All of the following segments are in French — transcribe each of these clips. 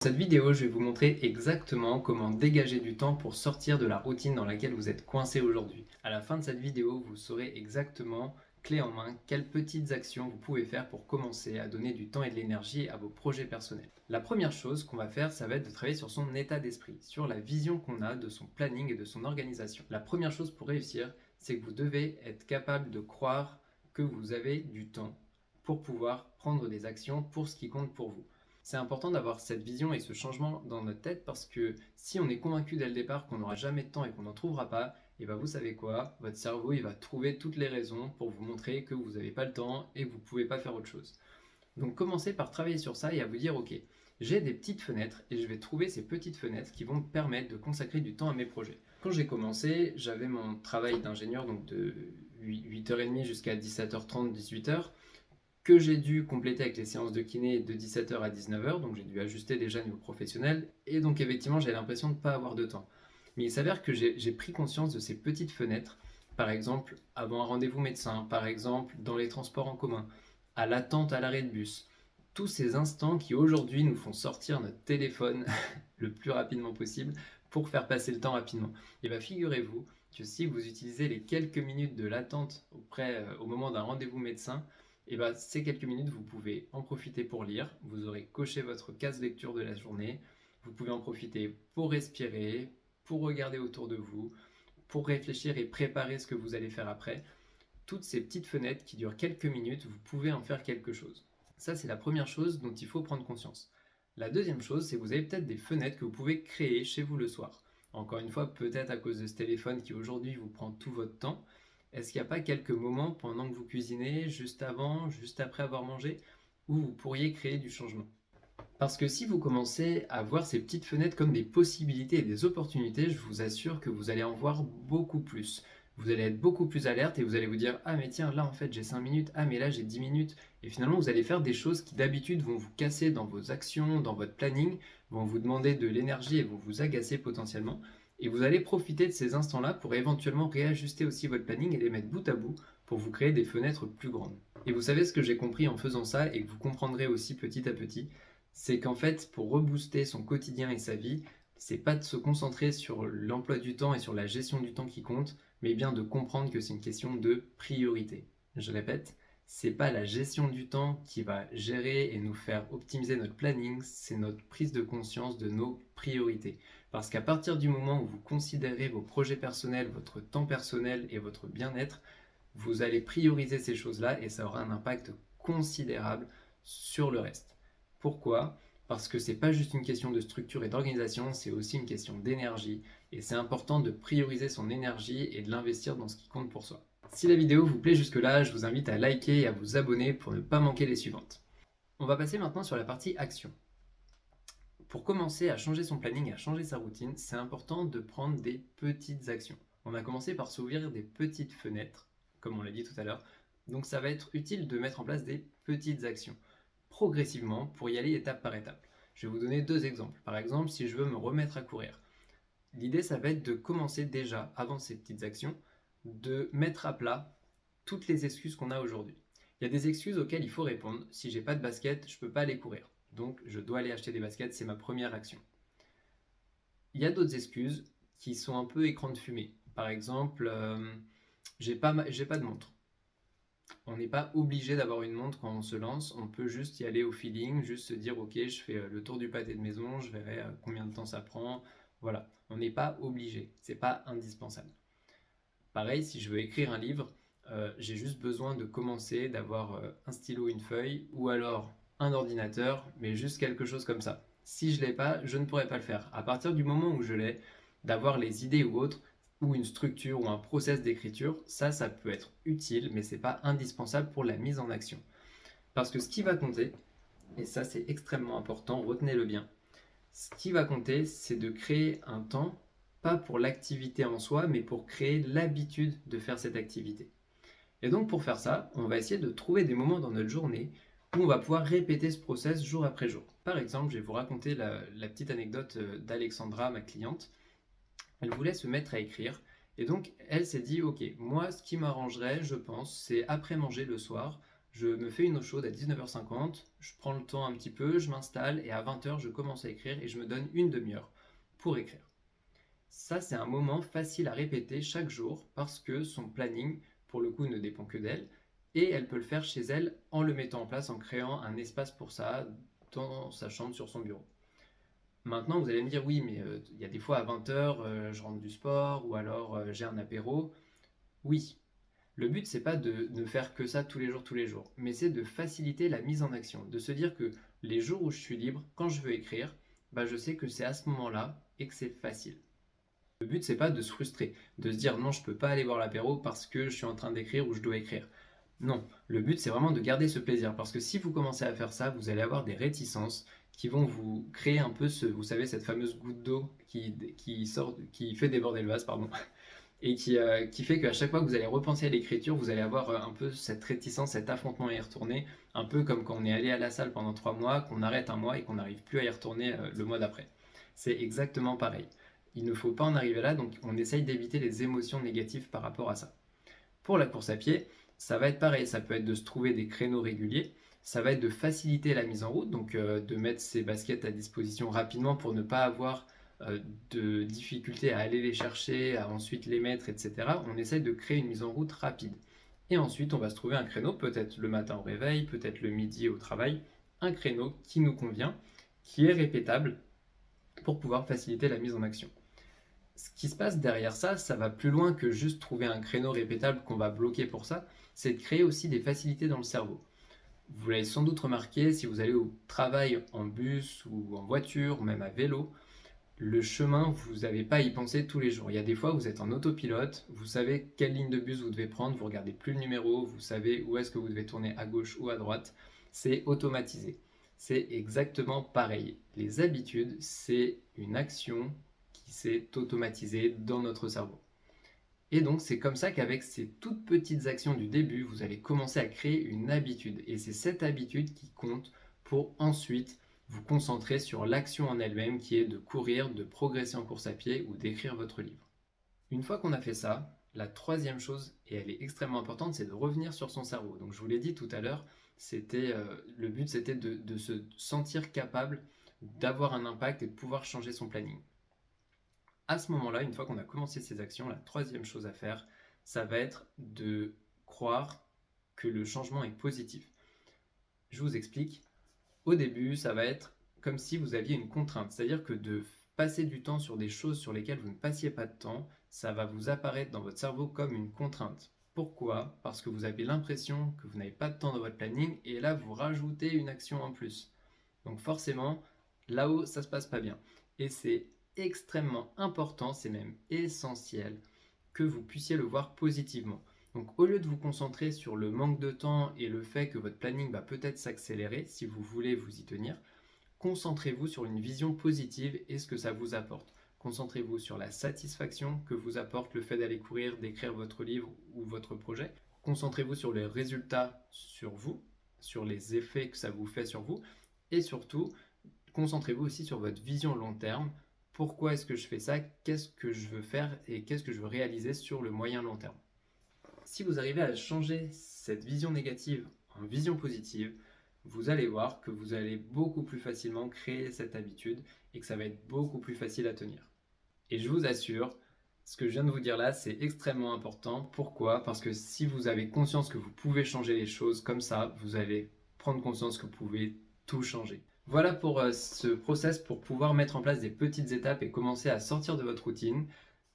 Dans cette vidéo, je vais vous montrer exactement comment dégager du temps pour sortir de la routine dans laquelle vous êtes coincé aujourd'hui. À la fin de cette vidéo, vous saurez exactement, clé en main, quelles petites actions vous pouvez faire pour commencer à donner du temps et de l'énergie à vos projets personnels. La première chose qu'on va faire, ça va être de travailler sur son état d'esprit, sur la vision qu'on a de son planning et de son organisation. La première chose pour réussir, c'est que vous devez être capable de croire que vous avez du temps pour pouvoir prendre des actions pour ce qui compte pour vous. C'est important d'avoir cette vision et ce changement dans notre tête parce que si on est convaincu dès le départ qu'on n'aura jamais de temps et qu'on n'en trouvera pas, et bien vous savez quoi, votre cerveau il va trouver toutes les raisons pour vous montrer que vous n'avez pas le temps et que vous ne pouvez pas faire autre chose. Donc commencez par travailler sur ça et à vous dire ok, j'ai des petites fenêtres et je vais trouver ces petites fenêtres qui vont me permettre de consacrer du temps à mes projets. Quand j'ai commencé, j'avais mon travail d'ingénieur donc de 8h30 jusqu'à 17h30, 18h que j'ai dû compléter avec les séances de kiné de 17h à 19h, donc j'ai dû ajuster déjà au niveau professionnel, et donc effectivement j'ai l'impression de ne pas avoir de temps. Mais il s'avère que j'ai pris conscience de ces petites fenêtres, par exemple avant un rendez-vous médecin, par exemple dans les transports en commun, à l'attente à l'arrêt de bus, tous ces instants qui aujourd'hui nous font sortir notre téléphone le plus rapidement possible pour faire passer le temps rapidement. Et bien figurez-vous que si vous utilisez les quelques minutes de l'attente au moment d'un rendez-vous médecin, et bien ces quelques minutes, vous pouvez en profiter pour lire. Vous aurez coché votre case lecture de la journée. Vous pouvez en profiter pour respirer, pour regarder autour de vous, pour réfléchir et préparer ce que vous allez faire après. Toutes ces petites fenêtres qui durent quelques minutes, vous pouvez en faire quelque chose. Ça, c'est la première chose dont il faut prendre conscience. La deuxième chose, c'est que vous avez peut-être des fenêtres que vous pouvez créer chez vous le soir. Encore une fois, peut-être à cause de ce téléphone qui aujourd'hui vous prend tout votre temps. Est-ce qu'il n'y a pas quelques moments pendant que vous cuisinez, juste avant, juste après avoir mangé, où vous pourriez créer du changement? Parce que si vous commencez à voir ces petites fenêtres comme des possibilités et des opportunités, je vous assure que vous allez en voir beaucoup plus. Vous allez être beaucoup plus alerte et vous allez vous dire ah mais tiens là en fait j'ai 5 minutes, ah mais là j'ai 10 minutes. Et finalement vous allez faire des choses qui d'habitude vont vous casser dans vos actions, dans votre planning, vont vous demander de l'énergie et vont vous agacer potentiellement. Et vous allez profiter de ces instants-là pour éventuellement réajuster aussi votre planning et les mettre bout à bout pour vous créer des fenêtres plus grandes. Et vous savez ce que j'ai compris en faisant ça et que vous comprendrez aussi petit à petit, c'est qu'en fait, pour rebooster son quotidien et sa vie, c'est pas de se concentrer sur l'emploi du temps et sur la gestion du temps qui compte, mais bien de comprendre que c'est une question de priorité. Je répète, c'est pas la gestion du temps qui va gérer et nous faire optimiser notre planning, c'est notre prise de conscience de nos priorités. Parce qu'à partir du moment où vous considérez vos projets personnels, votre temps personnel et votre bien-être, vous allez prioriser ces choses-là et ça aura un impact considérable sur le reste. Pourquoi? Parce que c'est pas juste une question de structure et d'organisation, c'est aussi une question d'énergie et c'est important de prioriser son énergie et de l'investir dans ce qui compte pour soi. Si la vidéo vous plaît jusque-là, je vous invite à liker et à vous abonner pour ne pas manquer les suivantes. On va passer maintenant sur la partie action. Pour commencer à changer son planning et à changer sa routine, c'est important de prendre des petites actions. On a commencé par s'ouvrir des petites fenêtres, comme on l'a dit tout à l'heure, donc ça va être utile de mettre en place des petites actions progressivement pour y aller étape par étape. Je vais vous donner deux exemples. Par exemple, si je veux me remettre à courir, l'idée ça va être de commencer déjà, avant ces petites actions, de mettre à plat toutes les excuses qu'on a aujourd'hui. Il y a des excuses auxquelles il faut répondre. Si j'ai pas de basket, je peux pas aller courir. Donc je dois aller acheter des baskets, c'est ma première action. Il y a d'autres excuses qui sont un peu écran de fumée. Par exemple, j'ai pas de montre. On n'est pas obligé d'avoir une montre quand on se lance, on peut juste y aller au feeling, juste se dire ok je fais le tour du pâté de maison, je verrai combien de temps ça prend, voilà, on n'est pas obligé, c'est pas indispensable. Pareil, si je veux écrire un livre, j'ai juste besoin de commencer, d'avoir un stylo, une feuille, ou alors un ordinateur, mais juste quelque chose comme ça. Si je l'ai pas, je ne pourrais pas le faire. À partir du moment où je l'ai, d'avoir les idées ou autres, ou une structure ou un process d'écriture, ça peut être utile, mais c'est pas indispensable pour la mise en action. Parce que ce qui va compter, et ça c'est extrêmement important, retenez-le bien, ce qui va compter, c'est de créer un temps, pas pour l'activité en soi, mais pour créer l'habitude de faire cette activité. Et donc pour faire ça, on va essayer de trouver des moments dans notre journée où on va pouvoir répéter ce process jour après jour. Par exemple, je vais vous raconter la petite anecdote d'Alexandra, ma cliente. Elle voulait se mettre à écrire et donc elle s'est dit ok, moi ce qui m'arrangerait je pense c'est après manger le soir, je me fais une eau chaude à 19h50, je prends le temps un petit peu, je m'installe et à 20h, je commence à écrire et je me donne une demi-heure pour écrire. Ça, c'est un moment facile à répéter chaque jour parce que son planning, pour le coup, ne dépend que d'elle et elle peut le faire chez elle en le mettant en place, en créant un espace pour ça dans sa chambre, sur son bureau. Maintenant, vous allez me dire, oui, mais il y a des fois à 20h, je rentre du sport ou alors j'ai un apéro. Oui, le but, c'est pas de ne faire que ça tous les jours, mais c'est de faciliter la mise en action, de se dire que les jours où je suis libre, quand je veux écrire, bah, je sais que c'est à ce moment-là et que c'est facile. Le but, c'est pas de se frustrer, de se dire non, je peux pas aller boire l'apéro parce que je suis en train d'écrire ou je dois écrire. Non, le but, c'est vraiment de garder ce plaisir parce que si vous commencez à faire ça, vous allez avoir des réticences qui vont vous créer un peu vous savez, cette fameuse goutte d'eau qui sort, qui fait déborder le vase, pardon, et qui fait qu'à chaque fois que vous allez repenser à l'écriture, vous allez avoir un peu cette réticence, cet affrontement à y retourner, un peu comme quand on est allé à la salle pendant 3 mois, qu'on arrête un mois et qu'on n'arrive plus à y retourner le mois d'après. C'est exactement pareil. Il ne faut pas en arriver là, donc on essaye d'éviter les émotions négatives par rapport à ça. Pour la course à pied, ça va être pareil, ça peut être de se trouver des créneaux réguliers, ça va être de faciliter la mise en route, donc de mettre ses baskets à disposition rapidement pour ne pas avoir de difficulté à aller les chercher, à ensuite les mettre, etc. On essaie de créer une mise en route rapide. Et ensuite, on va se trouver un créneau, peut-être le matin au réveil, peut-être le midi au travail, un créneau qui nous convient, qui est répétable pour pouvoir faciliter la mise en action. Ce qui se passe derrière ça, ça va plus loin que juste trouver un créneau répétable qu'on va bloquer pour ça, c'est de créer aussi des facilités dans le cerveau. Vous l'avez sans doute remarqué, si vous allez au travail en bus ou en voiture, ou même à vélo, le chemin, vous n'avez pas à y penser tous les jours. Il y a des fois, vous êtes en autopilote, vous savez quelle ligne de bus vous devez prendre, vous regardez plus le numéro, vous savez où est-ce que vous devez tourner à gauche ou à droite. C'est automatisé. C'est exactement pareil. Les habitudes, c'est une action qui s'est automatisée dans notre cerveau. Et donc, c'est comme ça qu'avec ces toutes petites actions du début, vous allez commencer à créer une habitude. Et c'est cette habitude qui compte pour ensuite vous concentrer sur l'action en elle-même qui est de courir, de progresser en course à pied ou d'écrire votre livre. Une fois qu'on a fait ça, la troisième chose, et elle est extrêmement importante, c'est de revenir sur son cerveau. Donc je vous l'ai dit tout à l'heure, le but c'était de se sentir capable d'avoir un impact et de pouvoir changer son planning. À ce moment-là, une fois qu'on a commencé ces actions, la troisième chose à faire, ça va être de croire que le changement est positif. Je vous explique. Au début, ça va être comme si vous aviez une contrainte, c'est-à-dire que de passer du temps sur des choses sur lesquelles vous ne passiez pas de temps, ça va vous apparaître dans votre cerveau comme une contrainte. Pourquoi? Parce que vous avez l'impression que vous n'avez pas de temps dans votre planning et là vous rajoutez une action en plus. Donc forcément, là-haut, ça se passe pas bien. Et c'est extrêmement important, c'est même essentiel que vous puissiez le voir positivement. Donc au lieu de vous concentrer sur le manque de temps et le fait que votre planning va peut-être s'accélérer si vous voulez vous y tenir, concentrez-vous sur une vision positive et ce que ça vous apporte. Concentrez-vous sur la satisfaction que vous apporte le fait d'aller courir, d'écrire votre livre ou votre projet. Concentrez-vous sur les résultats sur vous, sur les effets que ça vous fait sur vous et surtout, concentrez-vous aussi sur votre vision long terme. Pourquoi est-ce que je fais ça? Qu'est-ce que je veux faire et qu'est-ce que je veux réaliser sur le moyen long terme? Si vous arrivez à changer cette vision négative en vision positive, vous allez voir que vous allez beaucoup plus facilement créer cette habitude et que ça va être beaucoup plus facile à tenir. Et je vous assure, ce que je viens de vous dire là, c'est extrêmement important. Pourquoi? Parce que si vous avez conscience que vous pouvez changer les choses comme ça, vous allez prendre conscience que vous pouvez tout changer. Voilà pour ce process pour pouvoir mettre en place des petites étapes et commencer à sortir de votre routine.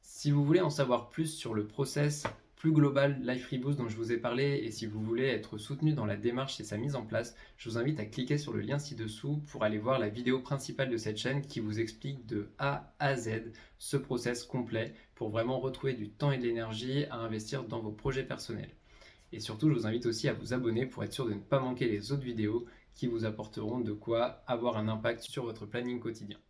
Si vous voulez en savoir plus sur le process plus global Life Reboost dont je vous ai parlé et si vous voulez être soutenu dans la démarche et sa mise en place, je vous invite à cliquer sur le lien ci-dessous pour aller voir la vidéo principale de cette chaîne qui vous explique de A à Z ce process complet pour vraiment retrouver du temps et de l'énergie à investir dans vos projets personnels. Et surtout, je vous invite aussi à vous abonner pour être sûr de ne pas manquer les autres vidéos qui vous apporteront de quoi avoir un impact sur votre planning quotidien.